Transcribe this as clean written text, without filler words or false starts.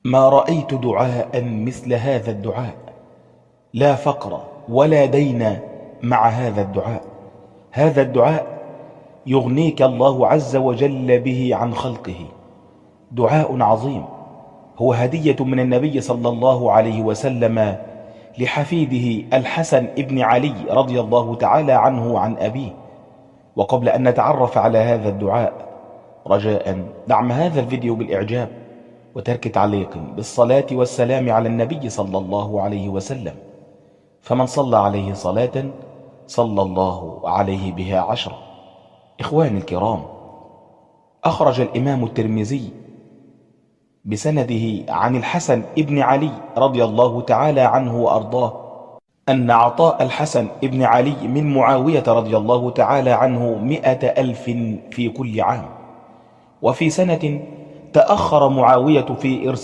ما رأيت دعاء مثل هذا الدعاء، لا فقر ولا دين مع هذا الدعاء. هذا الدعاء يغنيك الله عز وجل به عن خلقه، دعاء عظيم، هو هدية من النبي صلى الله عليه وسلم لحفيده الحسن ابن علي رضي الله تعالى عنه عن أبيه. وقبل أن نتعرف على هذا الدعاء، رجاء دعم هذا الفيديو بالإعجاب وترك تعليق بالصلاة والسلام على النبي صلى الله عليه وسلم، فمن صلى عليه صلاة صلى الله عليه بها 10. إخواني الكرام، أخرج الإمام الترمذي بسنده عن الحسن ابن علي رضي الله تعالى عنه وأرضاه أن عطاء الحسن ابن علي من معاوية رضي الله تعالى عنه 100,000 في كل عام. وفي سنة تأخر معاوية في إرسال